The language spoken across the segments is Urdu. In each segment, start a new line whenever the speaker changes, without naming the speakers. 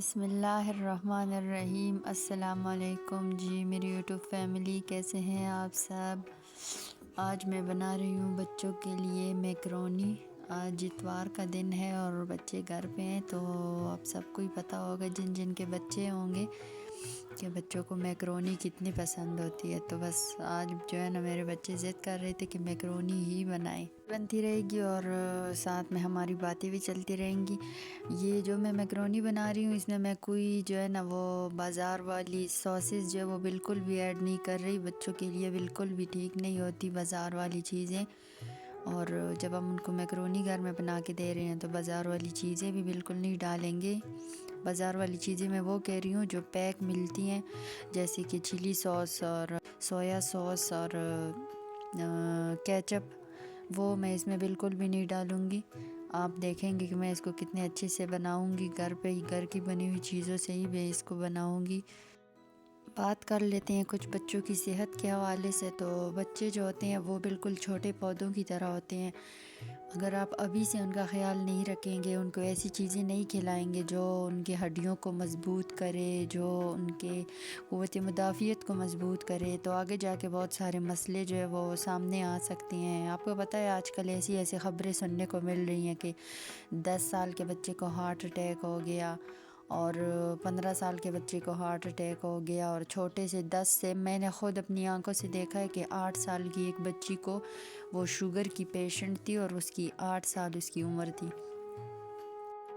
بسم اللہ الرحمن الرحیم۔ السلام علیکم جی میری یوٹیوب فیملی، کیسے ہیں آپ سب؟ آج میں بنا رہی ہوں بچوں کے لیے میکرونی۔ آج اتوار کا دن ہے اور بچے گھر پہ ہیں، تو آپ سب کو ہی پتہ ہوگا جن جن کے بچے ہوں گے کہ بچوں کو میکرونی کتنی پسند ہوتی ہے۔ تو بس آج جو ہے نا میرے بچے ضد کر رہے تھے کہ میکرونی ہی بنائیں، بنتی رہے گی اور ساتھ میں ہماری باتیں بھی چلتی رہیں گی۔ یہ جو میں میکرونی بنا رہی ہوں، اس میں کوئی جو ہے نا وہ بازار والی ساسز جو ہے وہ بالکل بھی ایڈ نہیں کر رہی۔ بچوں کے لیے بالکل بھی ٹھیک نہیں ہوتی بازار والی چیزیں، اور جب ہم ان کو میکرونی گھر میں بنا کے دے رہے ہیں تو بازار والی چیزیں بھی بالکل نہیں ڈالیں گے۔ بازار والی چیزیں میں وہ کہہ رہی ہوں جو پیک ملتی ہیں، جیسے کہ چلی سوس اور سویا سوس اور کیچپ، وہ میں اس میں بالکل بھی نہیں ڈالوں گی۔ آپ دیکھیں گے کہ میں اس کو کتنے اچھے سے بناؤں گی، گھر پہ ہی گھر کی بنی ہوئی چیزوں سے ہی میں اس کو بناؤں گی۔ بات کر لیتے ہیں کچھ بچوں کی صحت کے حوالے سے۔ تو بچے جو ہوتے ہیں وہ بالکل چھوٹے پودوں کی طرح ہوتے ہیں۔ اگر آپ ابھی سے ان کا خیال نہیں رکھیں گے، ان کو ایسی چیزیں نہیں کھلائیں گے جو ان کے ہڈیوں کو مضبوط کرے، جو ان کے قوت مدافعت کو مضبوط کرے، تو آگے جا کے بہت سارے مسئلے جو ہے وہ سامنے آ سکتے ہیں۔ آپ کو پتہ ہے آج کل ایسی خبریں سننے کو مل رہی ہیں کہ 10 سال کے بچے کو ہارٹ اٹیک ہو گیا، اور 15 سال کے بچے کو ہارٹ اٹیک ہو گیا، اور چھوٹے سے 10 سے میں نے خود اپنی آنکھوں سے دیکھا ہے کہ 8 سال کی ایک بچی کو، وہ شوگر کی پیشنٹ تھی اور اس کی 8 سال اس کی عمر تھی۔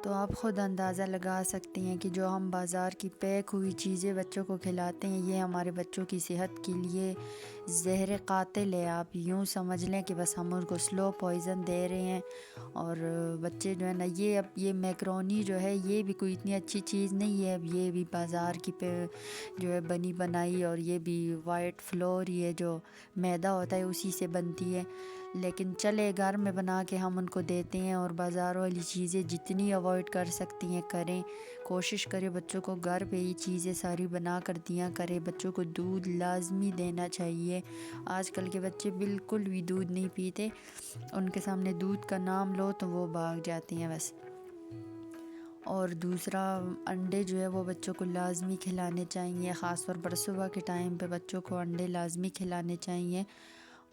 تو آپ خود اندازہ لگا سکتے ہیں کہ جو ہم بازار کی پیک ہوئی چیزیں بچوں کو کھلاتے ہیں، یہ ہمارے بچوں کی صحت کے لیے زہر قاتل ہے۔ آپ یوں سمجھ لیں کہ بس ہم ان کو سلو پوائزن دے رہے ہیں، اور بچے جو ہے نا یہ میکرونی جو ہے یہ بھی کوئی اتنی اچھی چیز نہیں ہے۔ اب یہ بھی بازار کی جو ہے بنی بنائی، اور یہ بھی وائٹ فلور، یہ جو میدا ہوتا ہے اسی سے بنتی ہے۔ لیکن چلے گھر میں بنا کے ہم ان کو دیتے ہیں، اور بازار والی چیزیں جتنی اوائڈ کر سکتی ہیں کریں۔ کوشش کریں بچوں کو گھر پہ ہی چیزیں ساری بنا کر دیا کریں۔ بچوں کو دودھ لازمی دینا چاہیے۔ آج کل کے بچے بالکل بھی دودھ نہیں پیتے، ان کے سامنے دودھ کا نام لو تو وہ بھاگ جاتے ہیں بس۔ اور دوسرا، انڈے جو ہے وہ بچوں کو لازمی کھلانے چاہیے، خاص طور پر صبح کے ٹائم پہ بچوں کو انڈے لازمی کھلانے چاہیے۔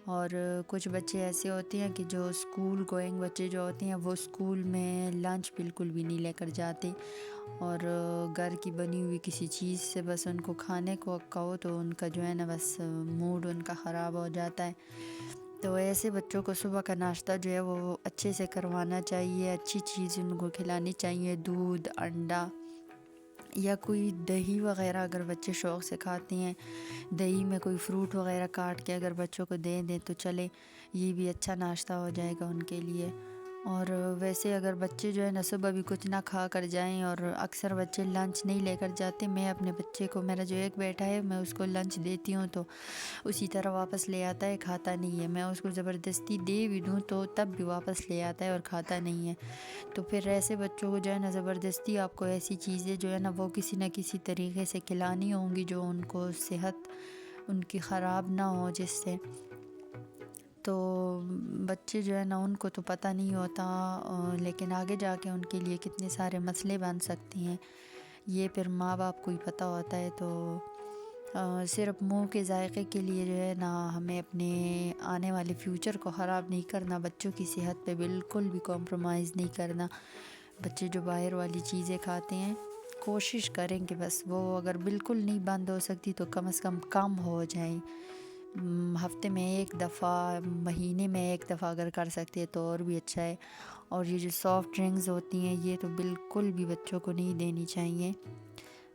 اور کچھ بچے ایسے ہوتے ہیں کہ جو اسکول گوئنگ بچے جو ہوتے ہیں، وہ اسکول میں لنچ بالکل بھی نہیں لے کر جاتے، اور گھر کی بنی ہوئی کسی چیز سے بس ان کو کھانے کو کہو تو ان کا جو ہے نا بس موڈ ان کا خراب ہو جاتا ہے۔ تو ایسے بچوں کو صبح کا ناشتہ جو ہے وہ اچھے سے کروانا چاہیے، اچھی چیز ان کو کھلانی چاہیے، دودھ، انڈا یا کوئی دہی وغیرہ اگر بچے شوق سے کھاتے ہیں، دہی میں کوئی فروٹ وغیرہ کاٹ کے اگر بچوں کو دے دیں تو چلے، یہ بھی اچھا ناشتہ ہو جائے گا ان کے لیے۔ اور ویسے اگر بچے جو ہے نا صبح بھی کچھ نہ کھا کر جائیں، اور اکثر بچے لنچ نہیں لے کر جاتے، میں اپنے بچے کو، میرا جو ایک بیٹا ہے، میں اس کو لنچ دیتی ہوں تو اسی طرح واپس لے آتا ہے، کھاتا نہیں ہے۔ میں اس کو زبردستی دے بھی دوں تو تب بھی واپس لے آتا ہے اور کھاتا نہیں ہے۔ تو پھر ایسے بچوں کو جو ہے نا زبردستی آپ کو ایسی چیزیں جو ہے نا وہ کسی نہ کسی طریقے سے کھلانی ہوں گی جو ان کو صحت ان کی خراب نہ ہو، جس سے تو بچے جو ہے نا ان کو تو پتہ نہیں ہوتا، لیکن آگے جا کے ان کے لیے کتنے سارے مسئلے بن سکتے ہیں، یہ پھر ماں باپ کو ہی پتہ ہوتا ہے۔ تو صرف منہ کے ذائقے کے لیے جو ہے نا ہمیں اپنے آنے والے فیوچر کو خراب نہیں کرنا، بچوں کی صحت پہ بالکل بھی کمپرومائز نہیں کرنا۔ بچے جو باہر والی چیزیں کھاتے ہیں، کوشش کریں کہ بس وہ اگر بالکل نہیں بند ہو سکتی تو کم از کم ہو جائیں۔ ہفتے میں ایک دفعہ، مہینے میں ایک دفعہ اگر کر سکتے تو اور بھی اچھا ہے۔ اور یہ جو سافٹ ڈرنکس ہوتی ہیں یہ تو بالکل بھی بچوں کو نہیں دینی چاہیے،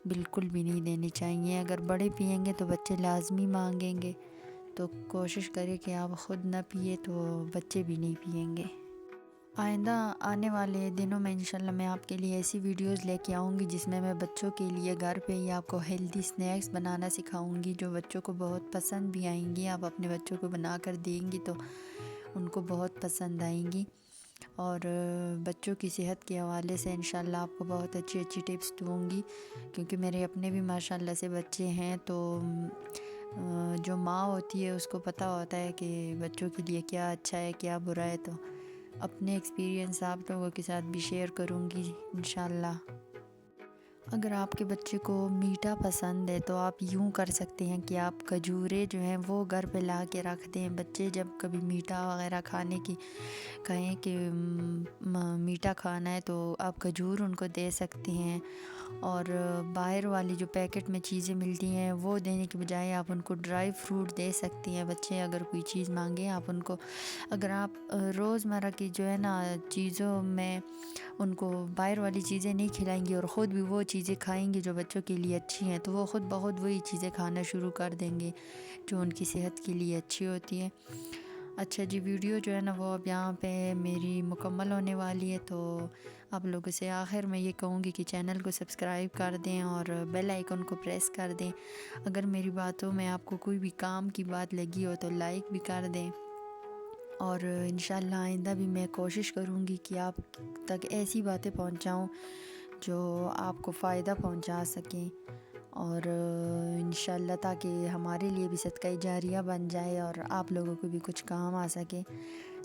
بالکل بھی نہیں دینی چاہیے۔ اگر بڑے پئیں گے تو بچے لازمی مانگیں گے، تو کوشش کریں کہ آپ خود نہ پیے تو بچے بھی نہیں پئیں گے۔ آئندہ آنے والے دنوں میں انشاءاللہ میں آپ کے لیے ایسی ویڈیوز لے کے آؤں گی جس میں بچوں کے لیے گھر پہ ہی آپ کو ہیلدی سنیکس بنانا سکھاؤں گی، جو بچوں کو بہت پسند بھی آئیں گی۔ آپ اپنے بچوں کو بنا کر دیں گی تو ان کو بہت پسند آئیں گی۔ اور بچوں کی صحت کے حوالے سے انشاءاللہ آپ کو بہت اچھی ٹپس دوں گی، کیونکہ میرے اپنے بھی ماشاءاللہ سے بچے ہیں، تو جو ماں ہوتی ہے اس کو پتہ ہوتا ہے کہ بچوں کے لیے کیا اچھا ہے کیا برا ہے۔ تو اپنے ایکسپیرینس آپ لوگوں کے ساتھ بھی شیئر کروں گی انشاءاللہ۔ اگر آپ کے بچے کو میٹھا پسند ہے تو آپ یوں کر سکتے ہیں کہ آپ کھجوریں جو ہیں وہ گھر پہ لا کے رکھ دیں. بچے جب کبھی میٹھا وغیرہ کھانے کی کہیں کہ میٹھا کھانا ہے تو آپ کھجور ان کو دے سکتے ہیں. اور باہر والی جو پیکٹ میں چیزیں ملتی ہیں وہ دینے کے بجائے آپ ان کو ڈرائی فروٹ دے سکتی ہیں. بچے اگر کوئی چیز مانگیں آپ ان کو، اگر آپ روزمرہ کی جو ہے نا چیزوں میں ان کو باہر والی چیزیں نہیں کھلائیں گی اور خود بھی وہ چیزیں کھائیں گی جو بچوں کے لیے اچھی ہیں، تو وہ خود بخود وہی چیزیں کھانا شروع کر دیں گے جو ان کی صحت کے لیے اچھی ہوتی ہیں. اچھا جی، ویڈیو جو ہے نا وہ اب یہاں پہ میری مکمل ہونے والی ہے. تو آپ لوگوں سے آخر میں یہ کہوں گی کہ چینل کو سبسکرائب کر دیں اور بیل آئیکن کو پریس کر دیں. اگر میری باتوں میں آپ کو کوئی بھی کام کی بات لگی ہو تو لائک بھی کر دیں. اور انشاءاللہ آئندہ بھی میں کوشش کروں گی کہ آپ تک ایسی باتیں پہنچاؤں جو آپ کو فائدہ پہنچا سکیں، اور انشاءاللہ تاکہ ہمارے لیے بھی صدقہ جاریہ بن جائے اور آپ لوگوں کو بھی کچھ کام آ سکے.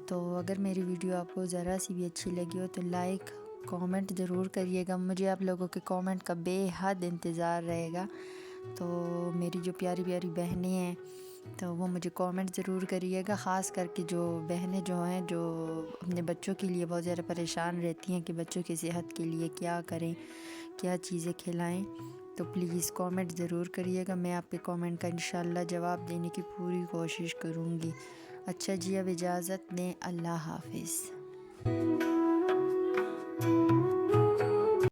تو اگر میری ویڈیو آپ کو ذرا سی بھی اچھی لگی ہو تو لائک کامنٹ ضرور کریے گا. مجھے آپ لوگوں کے کامنٹ کا بے حد انتظار رہے گا. تو میری جو پیاری پیاری بہنیں ہیں تو وہ مجھے کامنٹ ضرور کریے گا، خاص کر کے جو بہنیں جو ہیں جو اپنے بچوں کے لیے بہت زیادہ پریشان رہتی ہیں کہ بچوں کی صحت کے لیے کیا کریں، کیا چیزیں کھلائیں. تو پلیز کامنٹ ضرور کریے گا. میں آپ کے کامنٹ کا انشاءاللہ جواب دینے کی پوری کوشش کروں گی. اچھا جی، اب اجازت دیں. اللہ حافظ.